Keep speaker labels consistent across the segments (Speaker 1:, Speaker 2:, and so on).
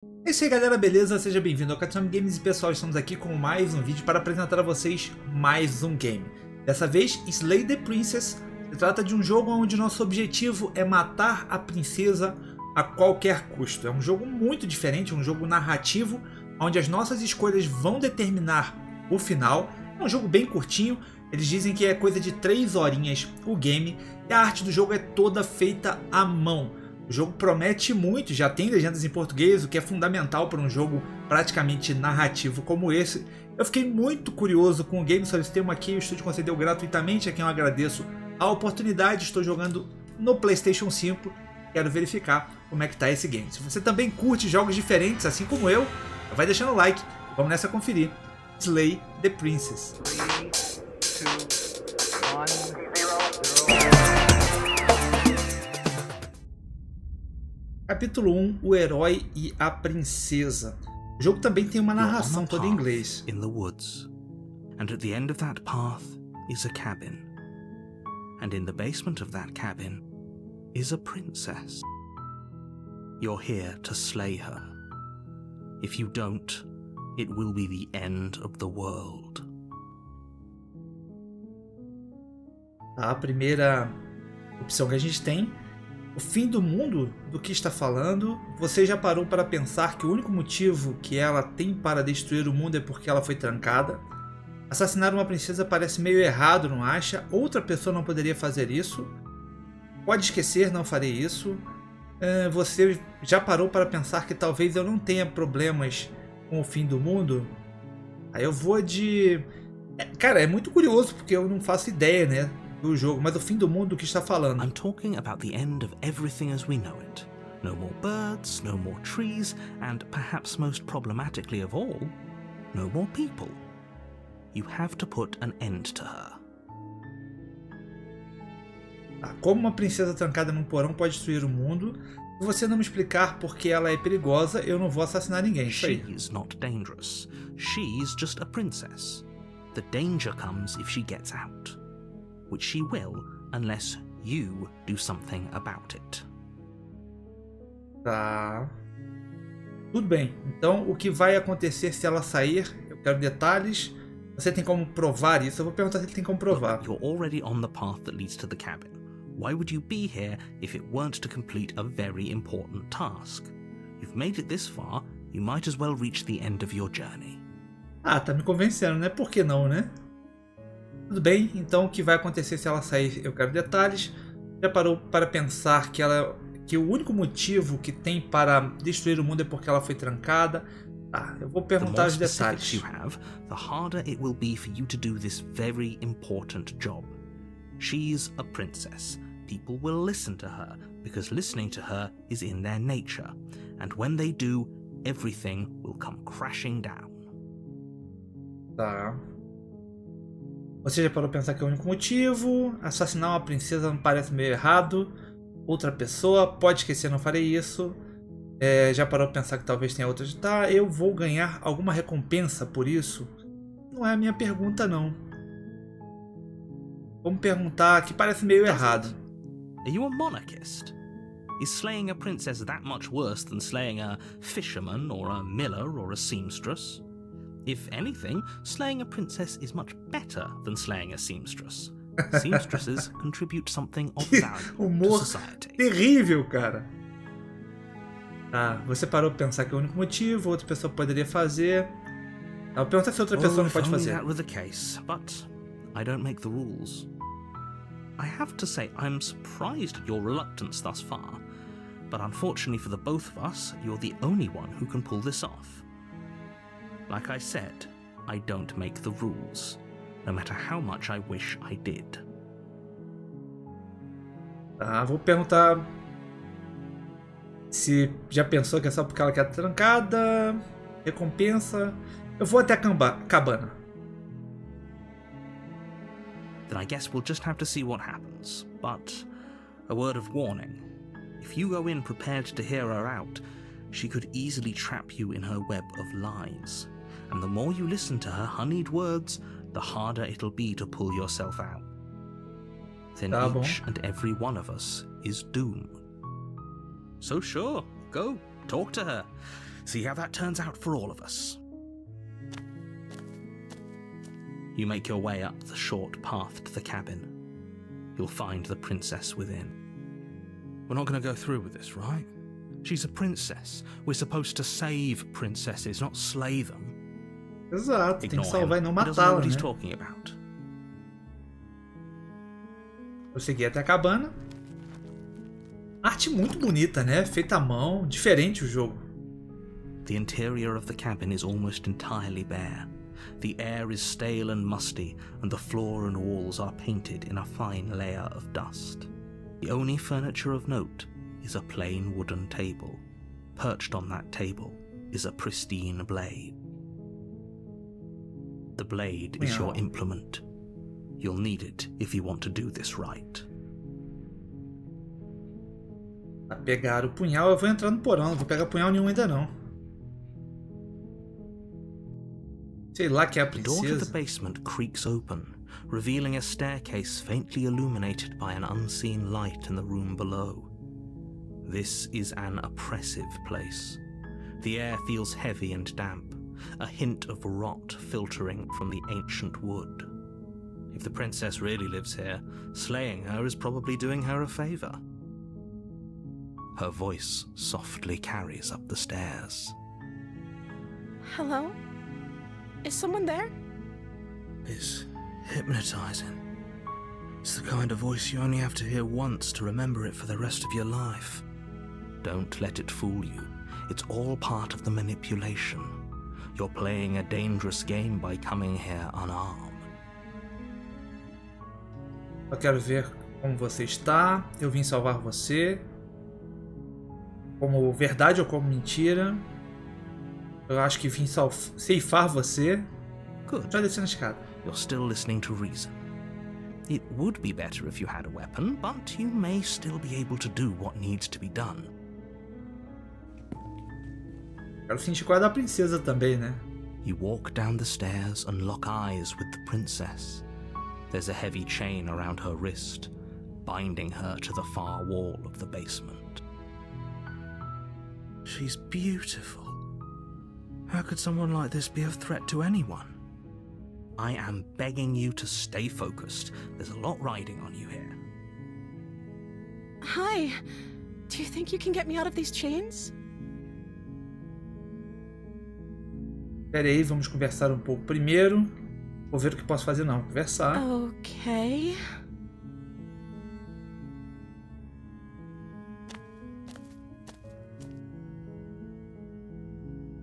Speaker 1: É isso aí, galera, beleza? Seja bem-vindo ao Katsuamy Games e pessoal, estamos aqui com mais um vídeo para apresentar a vocês mais um game. Dessa vez, Slaytheprincess. Se trata de um jogo onde nosso objetivo é matar a princesa a qualquer custo. É um jogo muito diferente, um jogo narrativo, onde as nossas escolhas vão determinar o final. É um jogo bem curtinho, eles dizem que é coisa de 3 horinhas o game, e a arte do jogo é toda feita à mão. O jogo promete muito, já tem legendas em português, o que é fundamental para um jogo praticamente narrativo como esse. Eu fiquei muito curioso com o game, solicitei uma key, o estúdio concedeu gratuitamente, a quem eu agradeço a oportunidade. Estou jogando no PlayStation 5, quero verificar como é que tá esse game. Se você também curte jogos diferentes, assim como eu, vai deixando o like, vamos nessa conferir. Slaytheprincess.
Speaker 2: 3, 2, 1, 0.
Speaker 1: Capítulo 1, o herói e a princesa. O jogo também tem uma narração toda em inglês.
Speaker 3: In the woods, and at the end of that path is a cabin, and in the basement of that cabin is a princess. You're here to slay her. If you don't, it will be the end of the world.
Speaker 1: A primeira opção que a gente tem: o fim do mundo. Do que está falando? Você já parou para pensar que o único motivo que ela tem para destruir o mundo é porque ela foi trancada? Assassinar uma princesa parece meio errado, não acha? Outra pessoa não poderia fazer isso? Pode esquecer, não farei isso. Você já parou para pensar que talvez eu não tenha problemas com o fim do mundo? Aí eu vou de... Cara, é muito curioso porque eu não faço ideia, né, do jogo, mas o fim do mundo que está falando.
Speaker 3: I'm talking about the end of everything as we know it. No more birds, no more trees, and perhaps most problematically of all, no more people. You have to put an end to her.
Speaker 1: Como uma princesa trancada num porão pode destruir o mundo? Se você não me explicar porque ela é perigosa, eu não vou assassinar ninguém. Isso aí.
Speaker 3: She's not dangerous. She's just a princess. The danger comes if she gets out, which she will unless you do something about it.
Speaker 1: Tá. Tudo bem. Então, o que vai acontecer se ela sair? Eu quero detalhes. Você tem como provar isso? Eu vou perguntar se ele tem como provar.
Speaker 3: Look, you're already on the path that leads to the cabin. Why would you be here if it weren't to complete a very important task? You've made it this far, you might as well reach the end of your journey.
Speaker 1: Tá me convencendo, né? Por que não, né? Tudo bem, então o que vai acontecer se ela sair? Eu quero detalhes. Já parou para pensar que o único motivo que tem para destruir o mundo é porque ela foi trancada? Eu vou perguntar os detalhes.
Speaker 3: The more specifics you have, the harder it will be for you to do this very important job. She's a princess. People will listen to her because listening to her is in their nature. And when they do, everything will come crashing down.
Speaker 1: Tá. Você já parou para pensar que é o único motivo? Assassinar uma princesa me parece meio errado. Outra pessoa, pode esquecer, não farei isso. Já parou para pensar que talvez tenha outra? Tá, eu vou ganhar alguma recompensa por isso? Não é a minha pergunta, não. Vamos perguntar que parece meio errado.
Speaker 3: Are you a monarchist? Is slaying a princess that much worse than slaying a fisherman or a miller or a seamstress? If anything, slaying a princess is much better than slaying a seamstress. Seamstresses contribute something of value to society.
Speaker 1: Terrível, cara. Você parou para pensar que é o único motivo, outra pessoa poderia fazer. Eu pergunto se outra pessoa não pode fazer.
Speaker 3: That were the case, but I don't make the rules. I have to say I'm surprised at your reluctance thus far, but unfortunately for the both of us, you're the only one who can pull this off. Like I said, I don't make the rules, no matter how much I wish I did.
Speaker 1: Vou perguntar se já pensou que é só porque ela quer trancada, recompensa. Eu vou até a cabana.
Speaker 3: Then I guess we'll just have to see what happens, but a word of warning. If you go in prepared to hear her out, she could easily trap you in her web of lies. And the more you listen to her honeyed words, the harder it'll be to pull yourself out. Then each and every one of us is doomed. So sure, go, talk to her. See how that turns out for all of us. You make your way up the short path to the cabin. You'll find the princess within. We're not going to go through with this, right? She's a princess. We're supposed to save princesses, not slay them.
Speaker 1: Exato, tem que salvar e não
Speaker 3: matá-la,
Speaker 1: matá-la,
Speaker 3: what he's
Speaker 1: né?
Speaker 3: talking about.
Speaker 1: Eu segui até a cabana. Arte muito bonita, né? Feita à mão, diferente o jogo.
Speaker 3: The interior of the cabin is almost entirely bare. The air is stale and musty, and the floor and walls are painted in a fine layer of dust. The only furniture of note is a plain wooden table. Perched on that table is a pristine blade. The blade is your implement. You'll need it if you want to do this right.
Speaker 1: Pra pegar o punhal, eu vou entrar no porão. Não vou pegar punhal nenhum ainda não. Sei lá que é a
Speaker 3: The door to the
Speaker 1: princesa.
Speaker 3: basement creaks open, revealing a staircase faintly illuminated by an unseen light in the room below. This is an oppressive place. The air feels heavy and damp, a hint of rot filtering from the ancient wood. If the princess really lives here, slaying her is probably doing her a favor. Her voice softly carries up the stairs.
Speaker 4: Hello? Is someone there?
Speaker 3: It's hypnotizing. It's the kind of voice you only have to hear once to remember it for the rest of your life. Don't let it fool you. It's all part of the manipulation. You're playing a dangerous game by coming here unarmed.
Speaker 1: Eu quero ver como você está. Eu vim salvar você. Como verdade ou como mentira. Eu acho que vim ceifar você.
Speaker 3: Good.
Speaker 1: Já desci na escada.
Speaker 3: You're still listening to reason. It would be better if you had a weapon, but you may still be able to do what needs to be done.
Speaker 1: Quero sentir qual é da princesa também, né?
Speaker 3: You walk down the stairs and lock eyes with the princess. There's a heavy chain around her wrist, binding her to the far wall of the basement. She's beautiful. How could someone like this be of threat to anyone? I am begging you to stay focused. There's a lot riding on you here.
Speaker 4: Hi. Do you think you can get me out of these chains?
Speaker 1: Pera aí, vamos conversar um pouco primeiro. Vou ver o que posso fazer não. Conversar.
Speaker 4: Okay.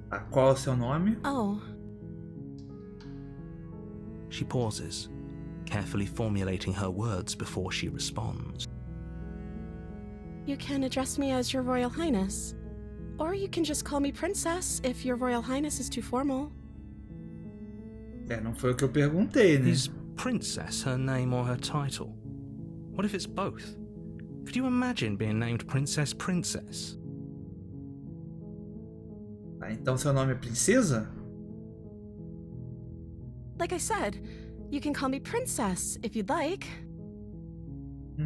Speaker 1: Tá, qual é o seu nome?
Speaker 4: Oh.
Speaker 3: She pauses, carefully formulating her words before she responds.
Speaker 4: You can address me as Your Royal Highness. Or you can just call me Princess if Your Royal Highness is too formal.
Speaker 1: É, não foi o que eu perguntei, né?
Speaker 3: Is Princess her name or her title? What if it's both? Could you imagine being named Princess Princess?
Speaker 1: Tá, então seu nome é princesa?
Speaker 4: Like I said, you can call me Princess if you'd like.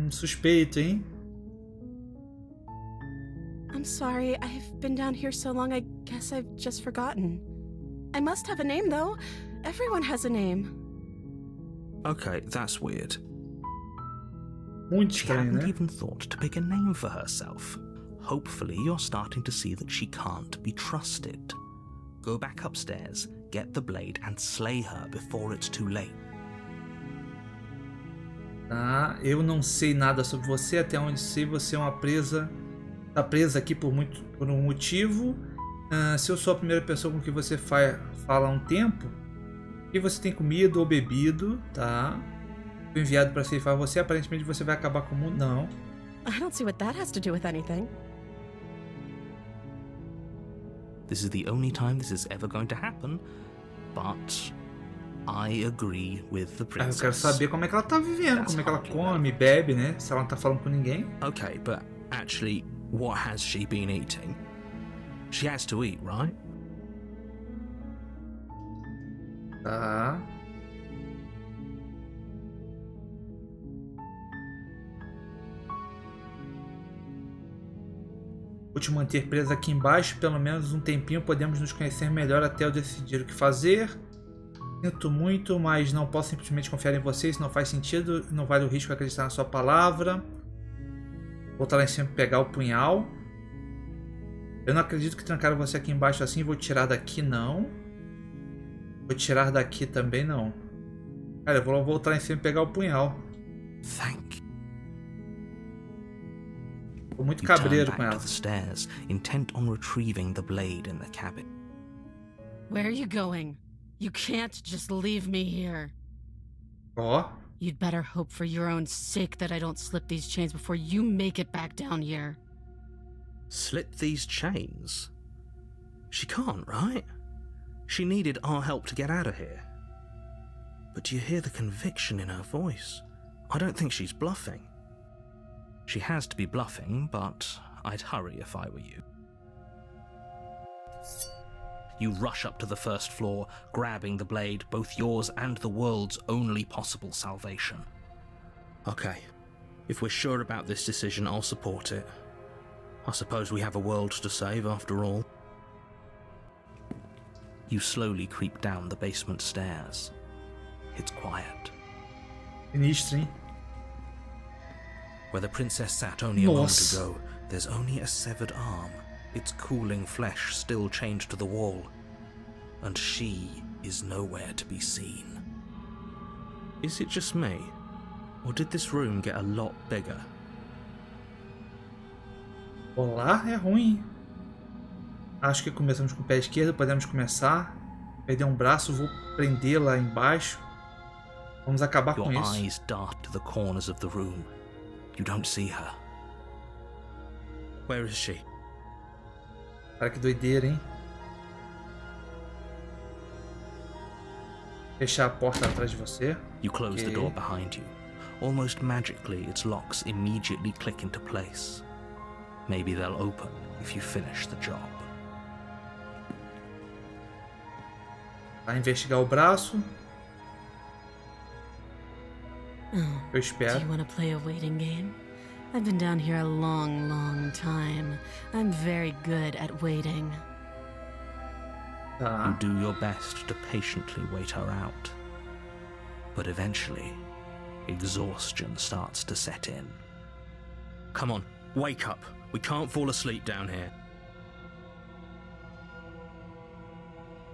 Speaker 1: Suspeito, hein?
Speaker 4: I'm sorry, I've been down here so long I guess I've just forgotten. I must have a name though. Everyone has a name.
Speaker 3: Okay, that's weird.
Speaker 1: Muito
Speaker 3: She
Speaker 1: estranho,
Speaker 3: hadn't
Speaker 1: né?
Speaker 3: even thought to pick a name for herself. Hopefully you're starting to see that she can't be trusted. Go back upstairs, get the blade and slay her before it's too late.
Speaker 1: Tá, eu não sei nada sobre você, até onde sei você é uma presa. Tá presa aqui por um motivo. Se eu sou a primeira pessoa com que você fala há um tempo, e você tem comido ou bebido, tá? Fui enviado para ceifar você, aparentemente você vai acabar com o mundo. Não.
Speaker 4: I don't see what that has to do with anything.
Speaker 3: This is the only time this is ever going to happen, but I agree with the
Speaker 1: Eu
Speaker 3: princess.
Speaker 1: quero saber como é que ela tá vivendo, como é que ela come, bebe, né? Se ela não tá falando com ninguém.
Speaker 3: Okay, but actually, what has she been eating? She has to eat, right?
Speaker 1: Tá. Vou te manter preso aqui embaixo, pelo menos um tempinho, podemos nos conhecer melhor até eu decidir o que fazer. Sinto muito, mas não posso simplesmente confiar em você, isso não faz sentido, não vale o risco acreditar na sua palavra. Voltar lá em cima e pegar o punhal. Eu não acredito que trancaram você aqui embaixo assim, vou tirar daqui não. Vou tirar daqui também não. Cara, eu vou voltar lá em cima e pegar o punhal.
Speaker 3: Thank you.
Speaker 1: Tô muito cabreiro com ela.
Speaker 3: Stairs, intent on retrieving the blade in the cabin.
Speaker 4: Where are you going? You can't just leave me here.
Speaker 1: Ó.
Speaker 4: You'd better hope for your own sake that I don't slip these chains before you make it back down here.
Speaker 3: Slip these chains? She can't, right? She needed our help to get out of here. But do you hear the conviction in her voice? I don't think she's bluffing. She has to be bluffing, but I'd hurry if I were you. You rush up to the first floor, grabbing the blade, both yours and the world's only possible salvation. Okay, if we're sure about this decision, I'll support it. I suppose we have a world to save after all. You slowly creep down the basement stairs. It's quiet.
Speaker 1: Sinistro, hein?
Speaker 3: Where the princess sat only a moment ago, there's only a severed arm, its cooling flesh still chained to the wall, and she is nowhere to be seen. Is it just me, or did this room get a lot bigger?
Speaker 1: Olá, é ruim. Acho que começamos com o pé esquerdo, podemos começar. Perder um braço, vou prender lá embaixo. Vamos acabar com isso.
Speaker 3: Your eyes dart to the corners of the room. You don't see her. Where is she?
Speaker 1: Cara, que doideira, hein? Fechar a porta atrás de você.
Speaker 3: You close the door behind you. Almost magically, its locks immediately click into place. Maybe they'll open if you finish the job.
Speaker 1: Vai investigar o braço. Eu espero.
Speaker 4: Do you want to play a waiting game? I've been down here a long, long time. I'm very good at waiting.
Speaker 1: Tá.
Speaker 3: You do your best to patiently wait her out. But eventually, exhaustion starts to set in. Come on, wake up. We can't fall asleep down here.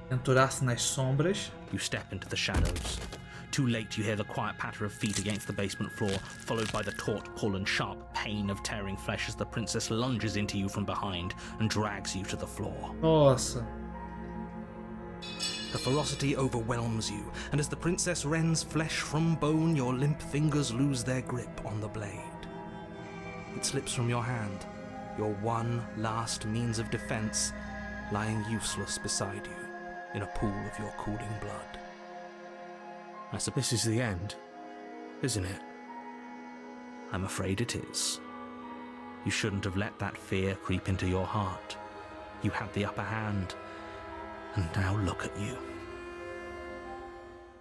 Speaker 1: Aventurar-se nas sombras.
Speaker 3: You step into the shadows. Too late, you hear the quiet patter of feet against the basement floor, followed by the taut pull and sharp pain of tearing flesh as the princess lunges into you from behind and drags you to the floor.
Speaker 1: Nossa.
Speaker 3: The ferocity overwhelms you, and as the princess rends flesh from bone, your limp fingers lose their grip on the blade. It slips from your hand, your one last means of defense, lying useless beside you in a pool of your cooling blood. I suppose this is the end, isn't it? I'm afraid it is. You shouldn't have let that fear creep into your heart. You had the upper hand, and now look at you.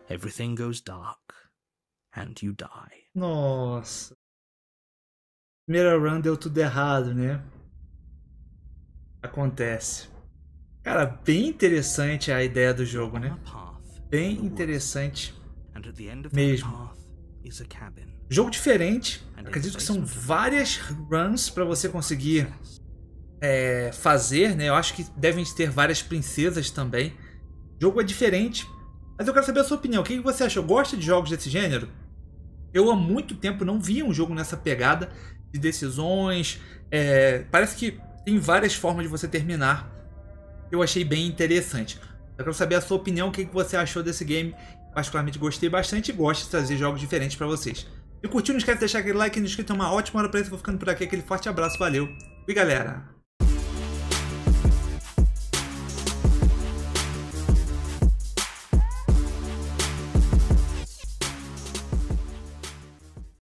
Speaker 3: Everything goes dark, and you die.
Speaker 1: Nossa. Primeira run deu tudo errado, né? Acontece. Cara, bem interessante a ideia do jogo, né? Bem interessante mesmo. Jogo diferente. Acredito que são várias runs para você conseguir fazer, né? Eu acho que devem ter várias princesas também. O jogo é diferente. Mas eu quero saber a sua opinião. O que você achou? Gosta de jogos desse gênero? Eu há muito tempo não via um jogo nessa pegada de decisões. Parece que tem várias formas de você terminar. Eu achei bem interessante. Eu quero saber a sua opinião. O que você achou desse game? Particularmente gostei bastante e gosto de trazer jogos diferentes para vocês. Se curtiu, não esquece de deixar aquele like e inscrito. Uma ótima hora pra isso. Vou ficando por aqui. Aquele forte abraço. Valeu. E galera.